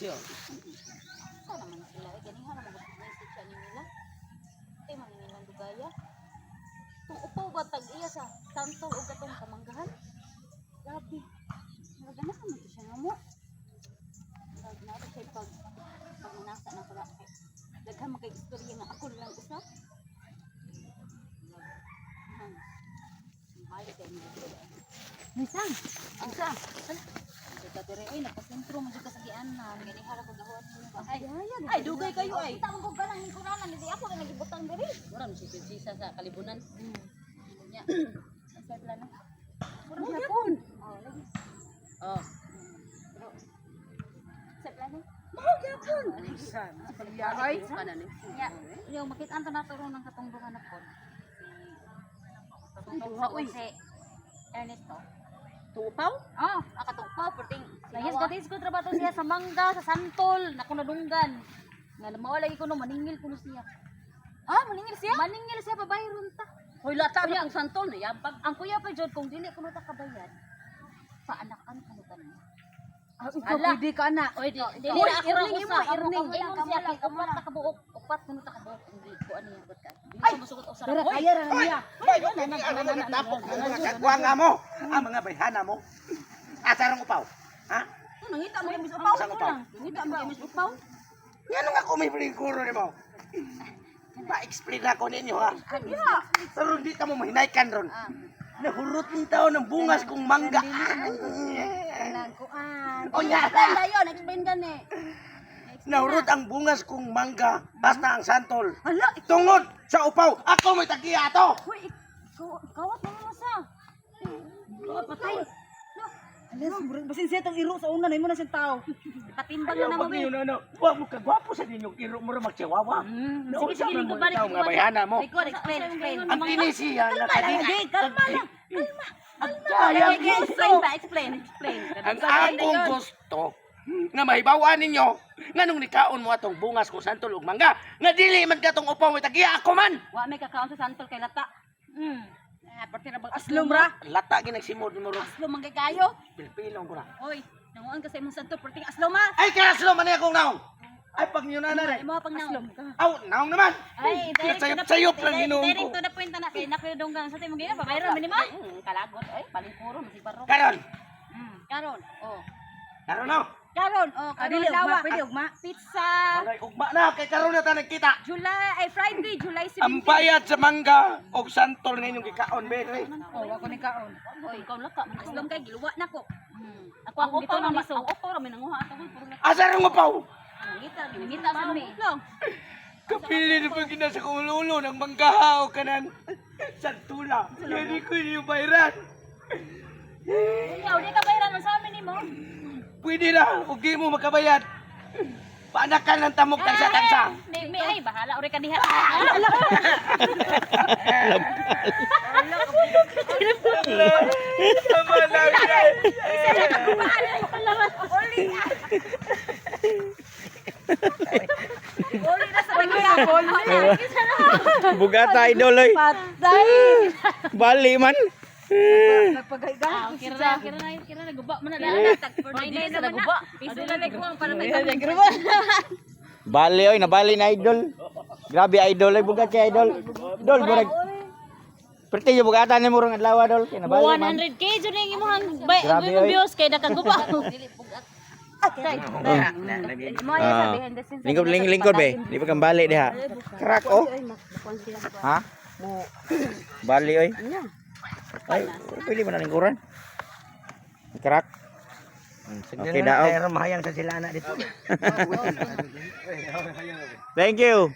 siya. Sana naman sila. Ganihan naman mag-message siya ni nila. Ay, mangingilang dugaya. Kung upaw ba tag-iya sa santol o katong kamanggahan? Grabe. Nagana naman ito siya nga mo. Nasa siya pag nasa na pala. Daghan magkag-istorya nga ako lang isa. Balik kayo nito. Nisang! Nisang! Ito dire ay napasentro mo dito sa gianan. Ganihan ako gahuan mo. Ay, dugay kayo ay. Kita ko ba lang ni kunanan, hindi ako na nagibutang diri. Mura mo sisa sa kalibunan. Nya. Sa plano. Mura gyapon. Oh, lagi. Oh. Sa plano. Mura gyapon. San? Ay, kanan ni. Nya. Yung makita anto nato ron ng katungdungan na po. Katungdungan uy. Si Ernesto. Tupaw? Oh, akatungpaw perting. Yes, gadis ko trabaho siya sa Mangga, sa Santol, na kunadunggan. Nga mawala ko no maningil kuno siya. Ah, maningil siya? Maningil siya babayron ta. Hoy, lata na ang santol na yabag. Ang kuya pa jud kung dili kuno ta kabayad. Paanakan kuno ta niya. Ikaw pwede ka na. Oy, dili Hoy, na ako earning usa. earning. Ingon siya kay upat na kabuok, upat kuno ta kabuok. Hindi ko ano yan gud ka. Dili Ay! ko musugot og Dara sarap. kaya ra niya. Tapok ng mga kagwanga mo, ang mga bayhana mo. Asarang upaw. Ha? Nangita mo yung upaw. Saan upaw? Nangita mo yung upaw. Yan nga kung may peliguro ni mo. Pa-explain ako ninyo ha. Pero hindi ka mo mahinaykan ron. Nahurot ng tao ng bungas kong mangga. O nga. Dayon, explain gani. Nahurot ang bungas kong mangga. Basta ang santol. Hala, Tungod sa upaw, ako may tagiya to. hoy, kawat mo mo sa. Patay. Alas, basin siya tang iro sa una na mo na siyang tao. Patimbang na namo. Ano. Huwag mo kagwapo sa ninyong iro mo rin magchiwawa. Sige, sige, lingkod balik. Mga bayhana mo. Record, explain. Ang kinisiya na Hindi, kalma lang. Ang kaya Explain ba? Explain. ang akong gusto nga mahibawaan ninyo nganong nikaon mo atong bungas ko santol ug mangga nga dili man katong upaw may tagiya ako man Wa may kakaon sa santol kay lata. Parte na bang Aslom ra. lata ginagsimod mo ro Aslo manggagayo. pilpilong ko na Oy, nanguan ka sa imong santol parte aslo ma. ay kaslo man akong naong ay pag niyo na na Imo pang naon. aw naong naman Ay, sayop lang ginuon direct ko to the point na kay nakudonggang sa timong gina pabayron minimo. Kalagot ay palipuro masiparo. karon Karon. Oh. karon no Karon, oh, Dili karon ugma, lawa. pwede ugma. Pizza. Alay, ugma na kay karon na ta nagkita July, ay Friday, July 17. ang bayad sa mangga og santol nga inyong gikaon be Oh, ako ni kaon. Oy, ikaw laka, aslom kay giluwa nako. Ako Bitaw na liso. Ako ra minanguha ato ko puro. asarong upaw Ngita sa mi. kapili na pag sa kululo ng manggahaw kanan santula hindi ko yung bayran Ikaw di ka bayran man sa amin nimo. pwede na huwag di mo makabayad paanakan ng tamok tansa-tansa May ay bahala ori ka diha. tama lang Ori na sa lagay. Bugata idol oy. Patay. Bali man. Nagpagayga. Kira na guba man na dala tag for 9 days na guba. Piso na lang ko ang para may Bali oy, nabali na idol. Grabe idol oy bugat kay idol. Idol burag. Perti yung bugatan ni murong adlaw idol. Kay nabali man. 100k jud ang imong Grabe, oy. views kay nakaguba. Lingkod be. Di pa kang bali diha. Crack oh. Ha? Bali oy. Ay, pili mo na lingkuran. Crack. Okay daog. mahayang sa silana dito Thank you.